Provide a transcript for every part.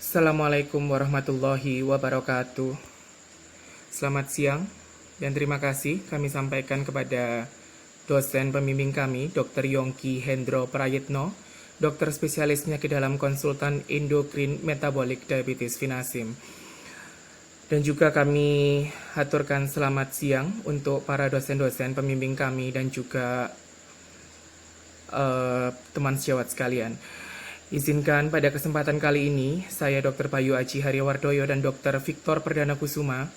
Assalamualaikum warahmatullahi wabarakatuh. Selamat siang dan terima kasih kami sampaikan kepada dosen pembimbing kami, Dr. Yongki Hendro Prayitno, dokter spesialis penyakit dalam konsultan endokrin metabolik diabetes Vinasim. Dan juga kami haturkan selamat siang untuk para dosen-dosen pembimbing kami dan juga teman sejawat sekalian. Izinkan pada kesempatan kali ini, saya Dr. Bayu Aji Haryawardoyo dan Dr. Victor Perdana Kusuma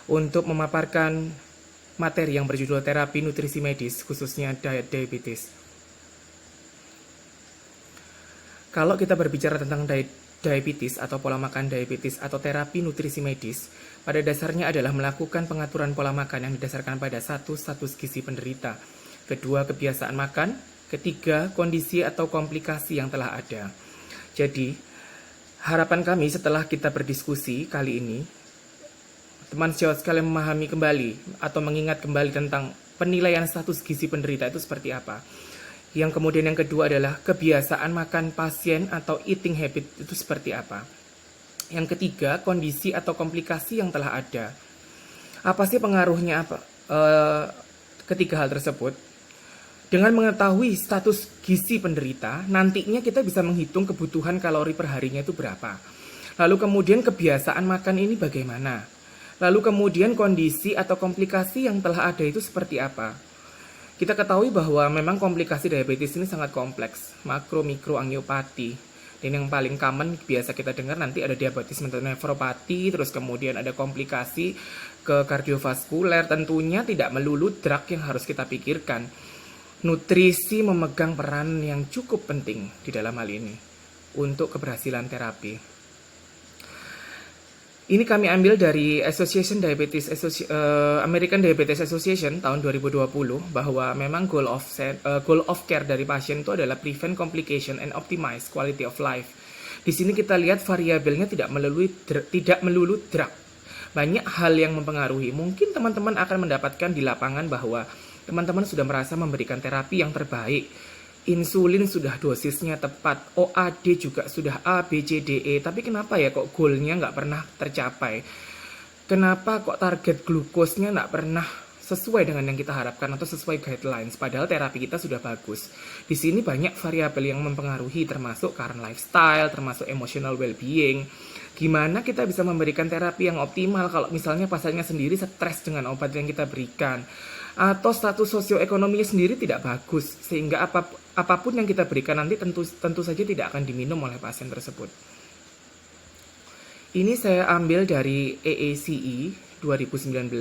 untuk memaparkan materi yang berjudul terapi nutrisi medis, khususnya diet diabetes. Kalau kita berbicara tentang diabetes atau pola makan diabetes atau terapi nutrisi medis, pada dasarnya adalah melakukan pengaturan pola makan yang didasarkan pada status gizi penderita, kedua kebiasaan makan, ketiga, kondisi atau komplikasi yang telah ada. Jadi, harapan kami setelah kita berdiskusi kali ini, teman sejawat sekalian memahami kembali atau mengingat kembali tentang penilaian status gizi penderita itu seperti apa. Yang kemudian yang kedua adalah kebiasaan makan pasien atau eating habit itu seperti apa. Yang ketiga, kondisi atau komplikasi yang telah ada. Apa sih pengaruhnya ketiga hal tersebut? Dengan mengetahui status gizi penderita, nantinya kita bisa menghitung kebutuhan kalori per harinya itu berapa. Lalu kemudian kebiasaan makan ini bagaimana? Lalu kemudian kondisi atau komplikasi yang telah ada itu seperti apa? Kita ketahui bahwa memang komplikasi diabetes ini sangat kompleks, makro-mikro angiopati. Dan yang paling common biasa kita dengar nanti ada diabetes nefropati, terus kemudian ada komplikasi ke kardiovaskuler. Tentunya tidak melulu drug yang harus kita pikirkan. Nutrisi memegang peran yang cukup penting di dalam hal ini untuk keberhasilan terapi. Ini kami ambil dari American Diabetes Association tahun 2020 bahwa memang goal of care dari pasien itu adalah prevent complication and optimize quality of life. Di sini kita lihat variabelnya tidak melulu drug. Banyak hal yang mempengaruhi. Mungkin teman-teman akan mendapatkan di lapangan bahwa teman-teman sudah merasa memberikan terapi yang terbaik. Insulin sudah dosisnya tepat, OAD juga sudah A, B, C, D, E. Tapi kenapa ya kok goalnya nggak pernah tercapai? Kenapa kok target glukosnya nggak pernah sesuai dengan yang kita harapkan atau sesuai guidelines? Padahal terapi kita sudah bagus. Di sini banyak variabel yang mempengaruhi, termasuk current lifestyle, termasuk emotional well-being. Gimana kita bisa memberikan terapi yang optimal kalau misalnya pasiennya sendiri stres dengan obat yang kita berikan? Atau status sosioekonominya sendiri tidak bagus, sehingga apapun yang kita berikan nanti tentu saja tidak akan diminum oleh pasien tersebut. Ini saya ambil dari AACE 2019,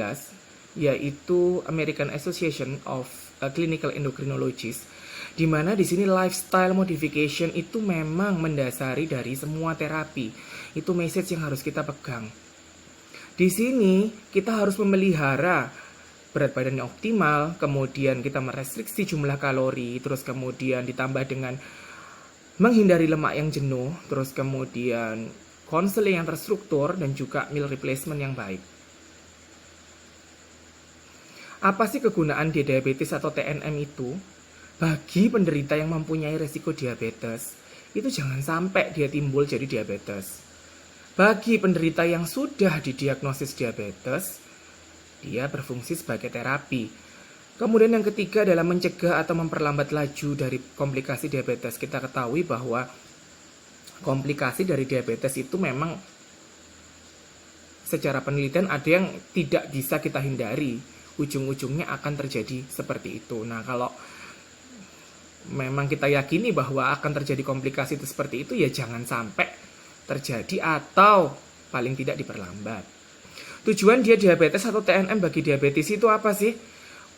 yaitu American Association of Clinical Endocrinologists, di mana di sini lifestyle modification itu memang mendasari dari semua terapi. Itu message yang harus kita pegang. Di sini kita harus memelihara berat badannya optimal, kemudian kita merestriksi jumlah kalori, terus kemudian ditambah dengan menghindari lemak yang jenuh, terus kemudian konseling yang terstruktur, dan juga meal replacement yang baik. Apa sih kegunaan diabetes atau TNM itu? Bagi penderita yang mempunyai resiko diabetes, itu jangan sampai dia timbul jadi diabetes. Bagi penderita yang sudah didiagnosis diabetes, dia berfungsi sebagai terapi. Kemudian yang ketiga adalah mencegah atau memperlambat laju dari komplikasi diabetes. Kita ketahui bahwa komplikasi dari diabetes itu memang secara penelitian ada yang tidak bisa kita hindari. Ujung-ujungnya akan terjadi seperti itu. Nah, kalau memang kita yakini bahwa akan terjadi komplikasi itu seperti itu, ya jangan sampai terjadi atau paling tidak diperlambat. Tujuan dia diabetes atau TNM bagi diabetes itu apa sih?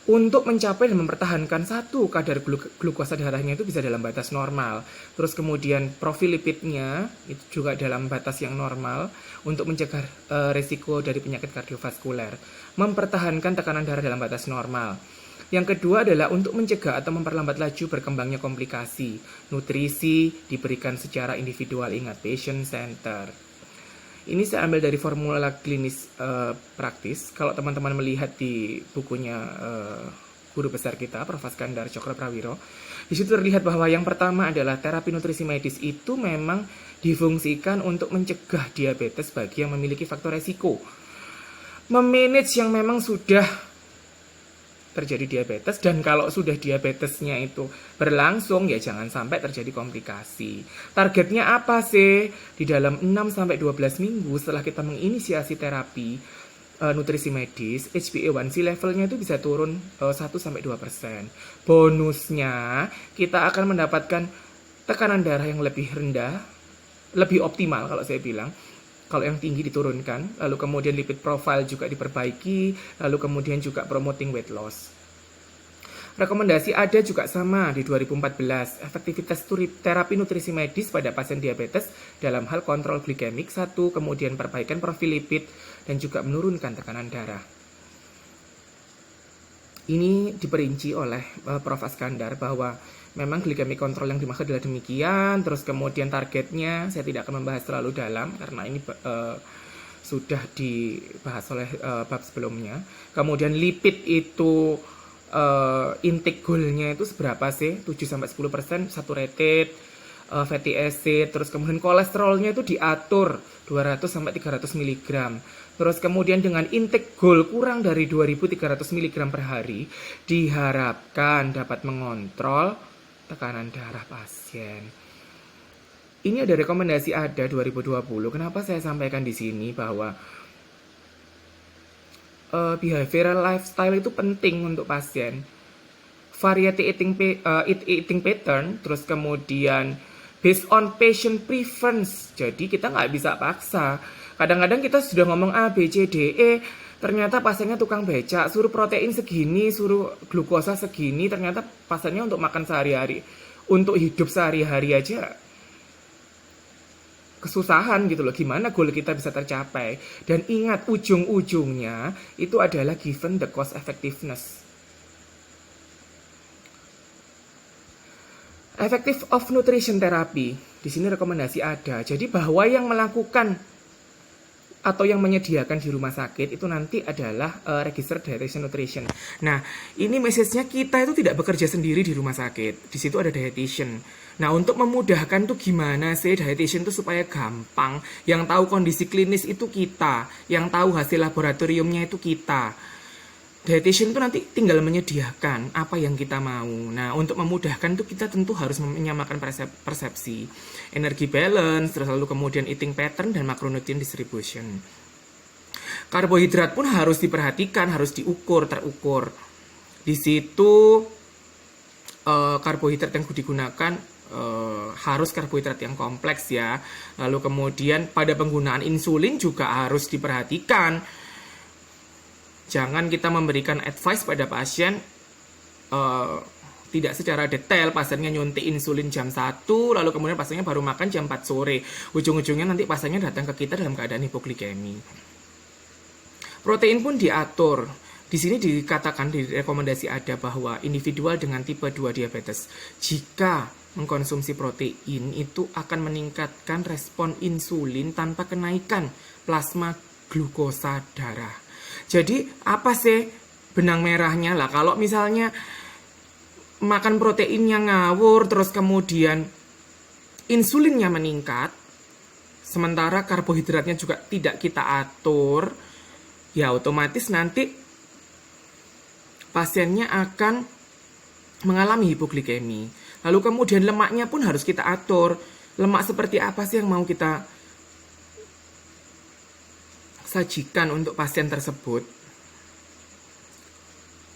Untuk mencapai dan mempertahankan satu kadar glukosa darahnya itu bisa dalam batas normal. Terus kemudian profil lipidnya itu juga dalam batas yang normal untuk mencegah resiko dari penyakit kardiovaskuler. Mempertahankan tekanan darah dalam batas normal. Yang kedua adalah untuk mencegah atau memperlambat laju berkembangnya komplikasi. Nutrisi diberikan secara individual, ingat patient center. Ini saya ambil dari formula klinis praktis. Kalau teman-teman melihat di bukunya guru besar kita, Prof. Askandar Cokroprawiro. Di situ terlihat bahwa yang pertama adalah terapi nutrisi medis itu memang difungsikan untuk mencegah diabetes bagi yang memiliki faktor resiko. Memanage yang memang sudah terjadi diabetes, dan kalau sudah diabetesnya itu berlangsung ya jangan sampai terjadi komplikasi. Targetnya apa sih? Di dalam 6-12 minggu setelah kita menginisiasi terapi nutrisi medis, HbA1c levelnya itu bisa turun 1-2%. Bonusnya kita akan mendapatkan tekanan darah yang lebih rendah, lebih optimal kalau saya bilang. Kalau yang tinggi diturunkan, lalu kemudian lipid profile juga diperbaiki, lalu kemudian juga promoting weight loss. Rekomendasi ada juga sama di 2014, efektivitas terapi nutrisi medis pada pasien diabetes dalam hal kontrol glikemik 1, kemudian perbaikan profil lipid, dan juga menurunkan tekanan darah. Ini diperinci oleh Prof. Askandar bahwa memang glycemic control yang dimaksud adalah demikian, terus kemudian targetnya saya tidak akan membahas terlalu dalam karena ini sudah dibahas oleh bab sebelumnya. Kemudian lipid itu intake goal-nya itu seberapa sih? 7-10% saturated, fatty acid, terus kemudian kolesterolnya itu diatur 200-300 mg. Terus kemudian dengan intake goal kurang dari 2300 mg per hari diharapkan dapat mengontrol tekanan darah pasien. Ini ada rekomendasi ada 2020. Kenapa saya sampaikan di sini bahwa behavioral lifestyle itu penting untuk pasien. Variety eating pattern, terus kemudian based on patient preference. Jadi kita nggak bisa paksa. Kadang-kadang kita sudah ngomong A, B, C, D, E, ternyata pasiennya tukang becak, suruh protein segini, suruh glukosa segini, ternyata pasiennya untuk makan sehari-hari, untuk hidup sehari-hari aja kesusahan gitu loh. Gimana goal kita bisa tercapai? Dan ingat, ujung-ujungnya itu adalah given the cost effectiveness. Effective of nutrition therapy. Di sini rekomendasi ada. Jadi bahwa yang melakukan atau yang menyediakan di rumah sakit itu nanti adalah register dietitian nutrition. Nah, ini message-nya kita itu tidak bekerja sendiri di rumah sakit. Di situ ada dietitian. Nah, untuk memudahkan tuh gimana sih dietitian itu supaya gampang. Yang tahu kondisi klinis itu kita, yang tahu hasil laboratoriumnya itu kita. Dietitian itu nanti tinggal menyediakan apa yang kita mau. Nah, untuk memudahkan itu kita tentu harus menyamakan persepsi, energi balance, terus lalu kemudian eating pattern dan macronutrient distribution. Karbohidrat pun harus diperhatikan, harus terukur. Di situ karbohidrat yang digunakan harus karbohidrat yang kompleks ya. Lalu kemudian pada penggunaan insulin juga harus diperhatikan. Jangan kita memberikan advice pada pasien tidak secara detail. Pasiennya nyuntik insulin jam 1, lalu kemudian pasiennya baru makan jam 4 sore. Ujung-ujungnya nanti pasiennya datang ke kita dalam keadaan hipoglikemi. Protein pun diatur. Di sini dikatakan di rekomendasi ada bahwa individual dengan tipe 2 diabetes jika mengkonsumsi protein itu akan meningkatkan respon insulin tanpa kenaikan plasma glukosa darah. Jadi apa sih benang merahnya lah? Kalau misalnya makan proteinnya ngawur, terus kemudian insulinnya meningkat, sementara karbohidratnya juga tidak kita atur, ya otomatis nanti pasiennya akan mengalami hipoglikemi. Lalu kemudian lemaknya pun harus kita atur. Lemak seperti apa sih yang mau kita sajikan untuk pasien tersebut.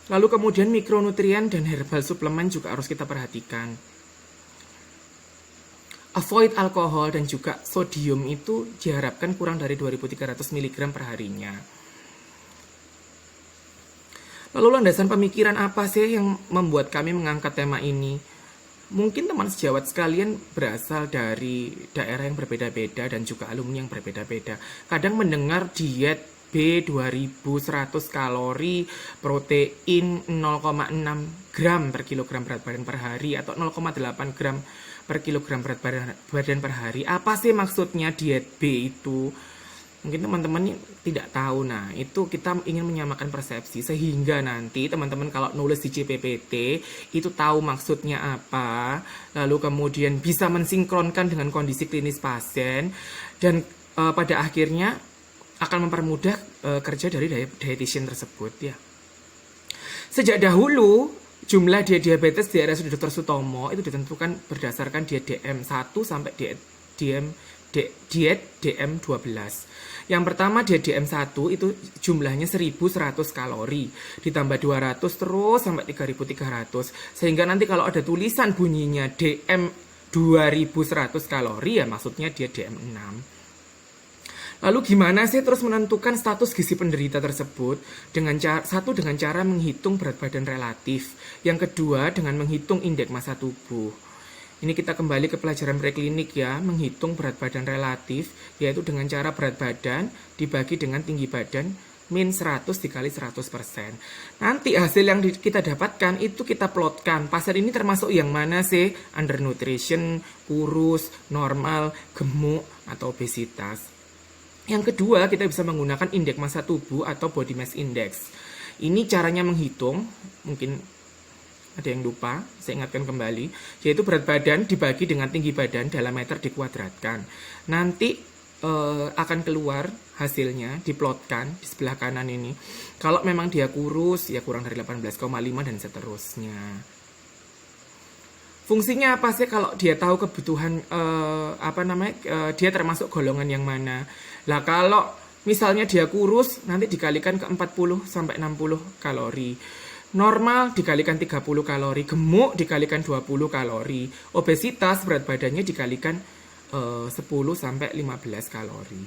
Lalu kemudian mikronutrien dan herbal suplemen juga harus kita perhatikan. Avoid alkohol dan juga sodium itu diharapkan kurang dari 2300 mg per harinya. Lalu landasan pemikiran apa sih yang membuat kami mengangkat tema ini? Mungkin teman sejawat sekalian berasal dari daerah yang berbeda-beda dan juga alumni yang berbeda-beda. Kadang mendengar diet B 2100 kalori, protein 0,6 gram per kilogram berat badan per hari atau 0,8 gram per kilogram berat badan per hari. Apa sih maksudnya diet B itu? Mungkin teman-teman tidak tahu. Nah, itu kita ingin menyamakan persepsi sehingga nanti teman-teman kalau nulis di CPPT itu tahu maksudnya apa, lalu kemudian bisa mensinkronkan dengan kondisi klinis pasien, dan pada akhirnya akan mempermudah kerja dari dietitian tersebut ya. Sejak dahulu jumlah diabetes di RSUD Dr. Sutomo itu ditentukan berdasarkan diet DM1 sampai diet DM12. Yang pertama diet DM1 itu jumlahnya 1100 kalori, ditambah 200 terus sampai 3300. Sehingga nanti kalau ada tulisan bunyinya DM 2100 kalori ya maksudnya diet DM6. Lalu gimana sih terus menentukan status gizi penderita tersebut? Dengan cara menghitung berat badan relatif. Yang kedua dengan menghitung indeks massa tubuh. Ini kita kembali ke pelajaran preklinik ya, menghitung berat badan relatif, yaitu dengan cara berat badan dibagi dengan tinggi badan min 100 dikali 100%. Nanti hasil yang kita dapatkan itu kita plotkan. Pasien ini termasuk yang mana sih? Undernutrition, kurus, normal, gemuk, atau obesitas. Yang kedua, kita bisa menggunakan indeks massa tubuh atau body mass index. Ini caranya menghitung, mungkin ada yang lupa, saya ingatkan kembali, yaitu berat badan dibagi dengan tinggi badan dalam meter dikuadratkan. Nanti akan keluar hasilnya, diplotkan di sebelah kanan ini. Kalau memang dia kurus, ya kurang dari 18,5 dan seterusnya. Fungsinya apa sih kalau dia tahu kebutuhan, dia termasuk golongan yang mana? Lah kalau misalnya dia kurus, nanti dikalikan ke 40 sampai 60 kalori. Normal dikalikan 30 kalori, gemuk dikalikan 20 kalori, obesitas berat badannya dikalikan 10 sampai 15 kalori.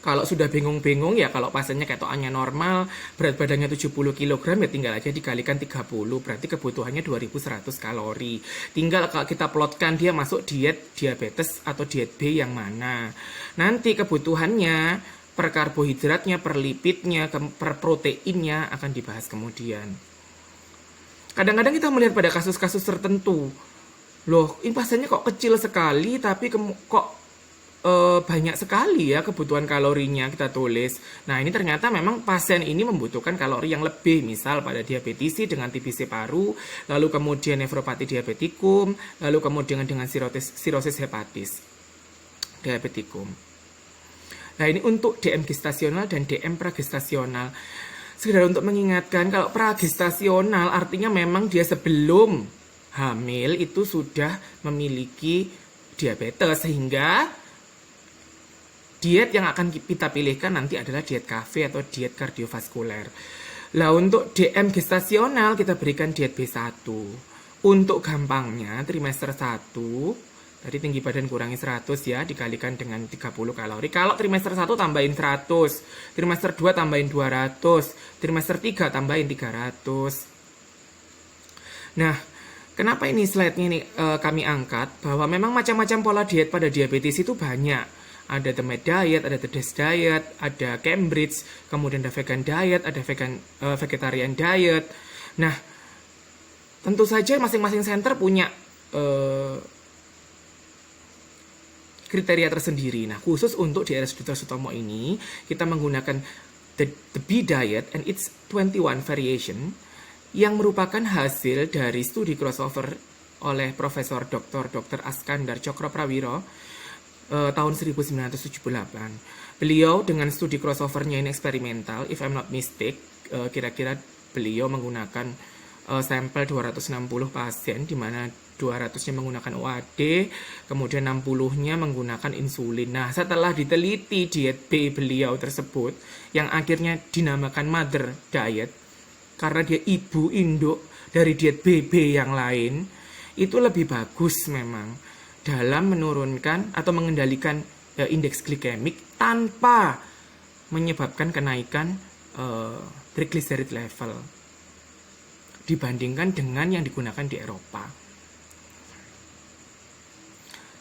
Kalau sudah bingung-bingung ya kalau pasiennya ketoannya normal, berat badannya 70 kg ya tinggal aja dikalikan 30, berarti kebutuhannya 2100 kalori. Tinggal kalau kita plotkan dia masuk diet diabetes atau diet B yang mana. Nanti kebutuhannya per karbohidratnya, per lipidnya, per proteinnya akan dibahas kemudian. Kadang-kadang kita melihat pada kasus-kasus tertentu, loh ini pasiennya kok kecil sekali tapi kok banyak sekali ya kebutuhan kalorinya kita tulis. Nah ini ternyata memang pasien ini membutuhkan kalori yang lebih, misal pada diabetisi dengan TBC paru, lalu kemudian nefropati diabetikum, lalu kemudian dengan sirosis hepatis diabetikum. Nah ini untuk DM gestasional dan DM pragestasional. Sekedar untuk mengingatkan, kalau pragestasional artinya memang dia sebelum hamil itu sudah memiliki diabetes, sehingga diet yang akan kita pilihkan nanti adalah diet KV atau diet kardiovaskuler. Lah untuk DM gestasional kita berikan diet B1. Untuk gampangnya trimester 1 tadi tinggi badan kurangi 100 ya, dikalikan dengan 30 kalori. Kalau trimester 1 tambahin 100, trimester 2 tambahin 200, trimester 3 tambahin 300. Nah, kenapa ini slide-nya ini kami angkat? Bahwa memang macam-macam pola diet pada diabetes itu banyak. Ada the MAD diet, ada the DASH diet, ada Cambridge, kemudian ada vegan diet, ada vegetarian diet. Nah, tentu saja masing-masing center punya kriteria tersendiri. Nah, khusus untuk di RSUD Dr. Sutomo ini, kita menggunakan the B diet and its 21 variation yang merupakan hasil dari studi crossover oleh Profesor Dr. Askandar Cokroprawiro tahun 1978. Beliau dengan studi crossovernya ini eksperimental, if I'm not mistake, kira-kira beliau menggunakan sampel 260 pasien, di mana 200-nya menggunakan OAD, kemudian 60-nya menggunakan insulin. Nah, setelah diteliti diet B beliau tersebut, yang akhirnya dinamakan mother diet, karena dia ibu induk dari diet BB yang lain, itu lebih bagus memang dalam menurunkan atau mengendalikan indeks glikemik tanpa menyebabkan kenaikan triglycerid level dibandingkan dengan yang digunakan di Eropa.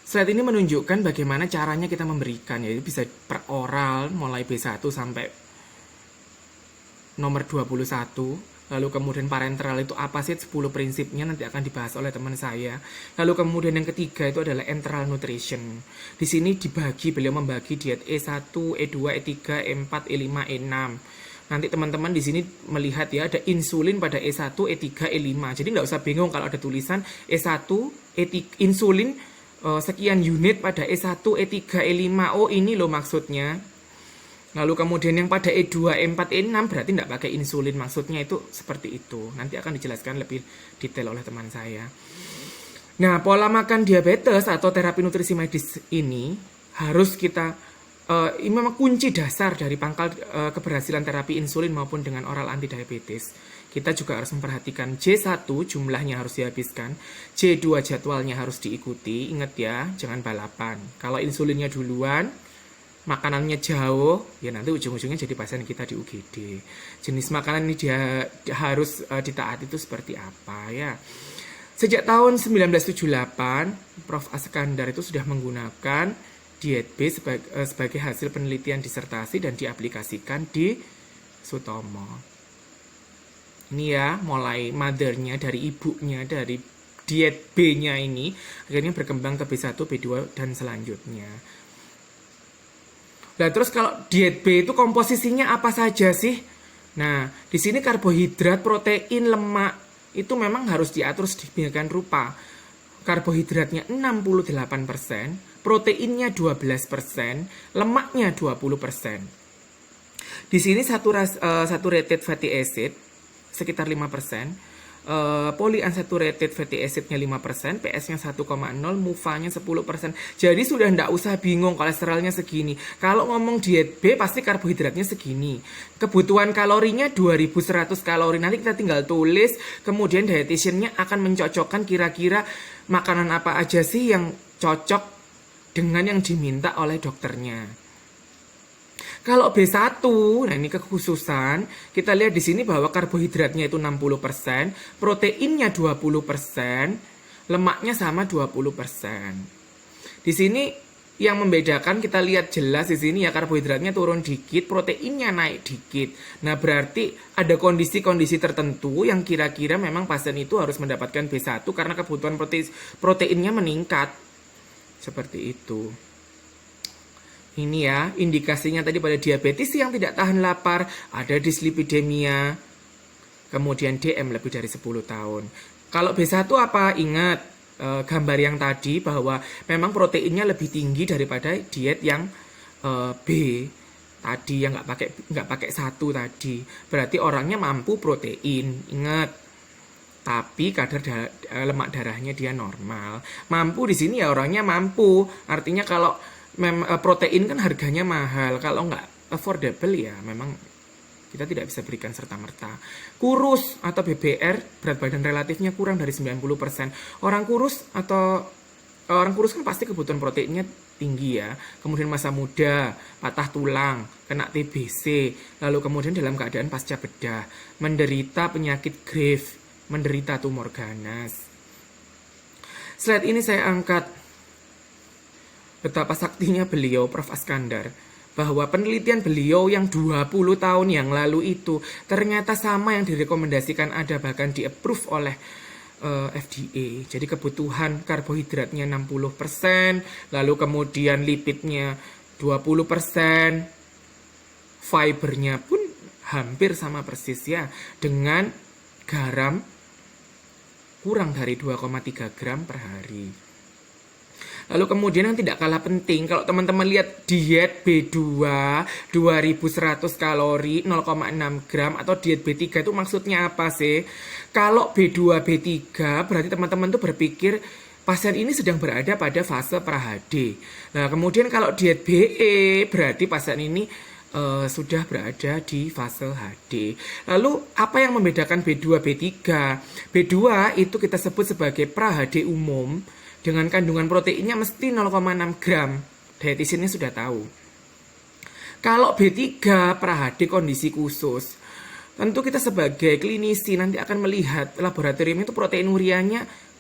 Slide ini menunjukkan bagaimana caranya kita memberikan, yaitu bisa per oral mulai B1 sampai nomor 21, Lalu kemudian parenteral itu apa sih? 10 prinsipnya nanti akan dibahas oleh teman saya. Lalu kemudian yang ketiga itu adalah enteral nutrition. Di sini beliau membagi diet E1, E2, E3, E4, E5, E6. Nanti teman-teman di sini melihat ya ada insulin pada E1, E3, E5. Jadi nggak usah bingung kalau ada tulisan E1, E3, insulin sekian unit pada E1, E3, E5. Oh ini loh maksudnya. Lalu kemudian yang pada E2, E4, E6 berarti tidak pakai insulin. Maksudnya itu seperti itu. Nanti akan dijelaskan lebih detail oleh teman saya. Nah, pola makan diabetes atau terapi nutrisi medis ini harus kita ini memang kunci dasar dari pangkal keberhasilan terapi insulin maupun dengan oral antidiabetes. Kita juga harus memperhatikan J1 jumlahnya harus dihabiskan, J2 jadwalnya harus diikuti. Ingat ya, jangan balapan. Kalau insulinnya duluan, makanannya jauh, ya nanti ujung-ujungnya jadi pasien kita di UGD. Jenis makanan ini dia harus ditaati itu seperti apa ya. Sejak tahun 1978, Prof. Askandar itu sudah menggunakan diet B sebagai hasil penelitian disertasi dan diaplikasikan di Sutomo. Ini ya, mulai mothernya dari ibunya, dari diet B-nya ini, akhirnya berkembang ke B1, B2, dan selanjutnya. Nah, terus kalau diet B itu komposisinya apa saja sih? Nah, di sini karbohidrat, protein, lemak itu memang harus diatur sedemikian rupa. Karbohidratnya 68%, proteinnya 12%, lemaknya 20%. Di sini saturated fatty acid sekitar 5%, polyunsaturated fatty acidnya 5%, PS-nya 1,0, MUFA-nya 10%. Jadi sudah tidak usah bingung kolesterolnya segini. Kalau ngomong diet B pasti karbohidratnya segini. Kebutuhan kalorinya 2100 kalori. Nanti kita tinggal tulis, kemudian dietitiannya akan mencocokkan kira-kira makanan apa aja sih yang cocok dengan yang diminta oleh dokternya. Kalau B1, nah ini kekhususan, kita lihat di sini bahwa karbohidratnya itu 60%, proteinnya 20%, lemaknya sama 20%. Di sini yang membedakan kita lihat jelas di sini ya, karbohidratnya turun dikit, proteinnya naik dikit. Nah, berarti ada kondisi-kondisi tertentu yang kira-kira memang pasien itu harus mendapatkan B1 karena kebutuhan proteinnya meningkat. Seperti itu. Ini ya, indikasinya tadi pada diabetes yang tidak tahan lapar, ada dislipidemia, kemudian DM lebih dari 10 tahun. Kalau B1 apa? Ingat gambar yang tadi bahwa memang proteinnya lebih tinggi daripada diet yang B tadi yang nggak pakai 1 tadi. Berarti orangnya mampu protein. Ingat. Tapi kadar lemak darahnya dia normal. Mampu di sini ya orangnya mampu. Artinya kalau protein kan harganya mahal, kalau nggak affordable ya memang kita tidak bisa berikan serta-merta. Kurus atau BBR, berat badan relatifnya kurang dari 90%. Orang kurus kan pasti kebutuhan proteinnya tinggi ya. Kemudian masa muda, patah tulang, kena TBC, lalu kemudian dalam keadaan pasca bedah, menderita penyakit Graves, menderita tumor ganas. Slide ini saya angkat betapa saktinya beliau, Prof. Askandar, bahwa penelitian beliau yang 20 tahun yang lalu itu ternyata sama yang direkomendasikan ada, bahkan di-approve oleh FDA. Jadi kebutuhan karbohidratnya 60%, lalu kemudian lipidnya 20%, fibernya pun hampir sama persis ya, dengan garam kurang dari 2,3 gram per hari. Lalu kemudian yang tidak kalah penting, kalau teman-teman lihat diet B2 2100 kalori 0,6 gram atau diet B3 itu maksudnya apa sih? Kalau B2 B3 berarti teman-teman tuh berpikir pasien ini sedang berada pada fase pra-HD. Nah, kemudian kalau diet BE berarti pasien ini sudah berada di fase HD. Lalu apa yang membedakan B2 B3? B2 itu kita sebut sebagai pra-HD umum. Dengan kandungan proteinnya mesti 0,6 gram. Dietitiannya sudah tahu. Kalau B3 pra-HD kondisi khusus, tentu kita sebagai klinisi nanti akan melihat laboratorium itu proteinurianya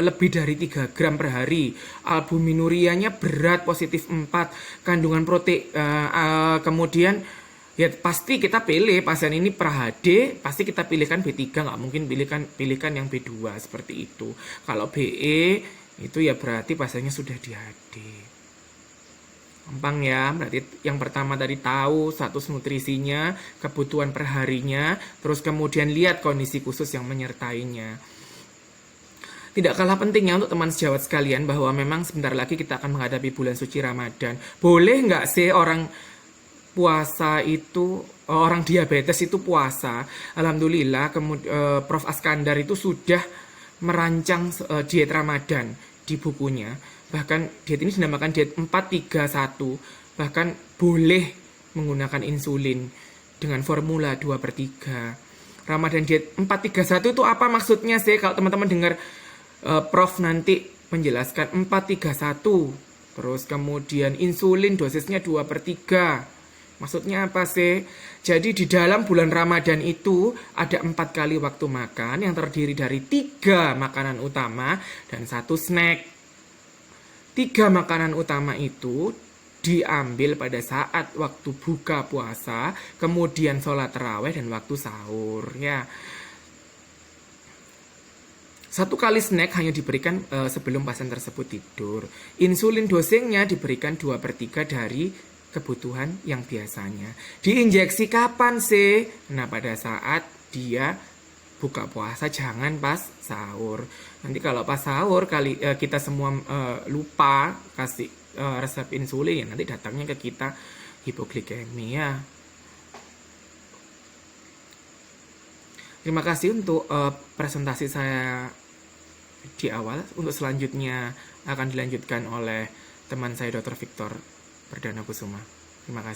lebih dari 3 gram per hari. Albuminurianya berat positif 4. Kandungan kemudian Ya pasti kita pilih pasien ini per HD, pasti kita pilihkan B3, nggak mungkin pilihkan yang B2 seperti itu. Kalau BE itu ya berarti pasiennya sudah di HD. Gampang ya, berarti yang pertama tadi tahu status nutrisinya, kebutuhan perharinya, terus kemudian lihat kondisi khusus yang menyertainya. Tidak kalah pentingnya untuk teman sejawat sekalian bahwa memang sebentar lagi kita akan menghadapi bulan suci Ramadan. Boleh nggak sih orang puasa itu, orang diabetes itu puasa? Alhamdulillah, Prof. Askandar itu sudah merancang diet Ramadan di bukunya. Bahkan diet ini dinamakan diet 431. Bahkan boleh menggunakan insulin dengan formula 2/3. Ramadan diet 431 itu apa maksudnya sih? Kalau teman-teman dengar Prof nanti menjelaskan 431, terus kemudian insulin dosisnya 2/3. Maksudnya apa sih? Jadi di dalam bulan Ramadan itu ada 4 kali waktu makan yang terdiri dari 3 makanan utama dan 1 snack. 3 makanan utama itu diambil pada saat waktu buka puasa, kemudian sholat tarawih dan waktu sahur ya. 1 kali snack hanya diberikan sebelum pasien tersebut tidur. Insulin dosingnya diberikan 2/3 dari kebutuhan yang biasanya. Diinjeksi kapan sih? Nah, pada saat dia buka puasa, jangan pas sahur. Nanti kalau pas sahur kita semua lupa kasih resep insulin, ya nanti datangnya ke kita hipoglikemia. Terima kasih untuk presentasi saya di awal. Untuk selanjutnya akan dilanjutkan oleh teman saya Dr. Victor Perdana Kusuma. Terima kasih.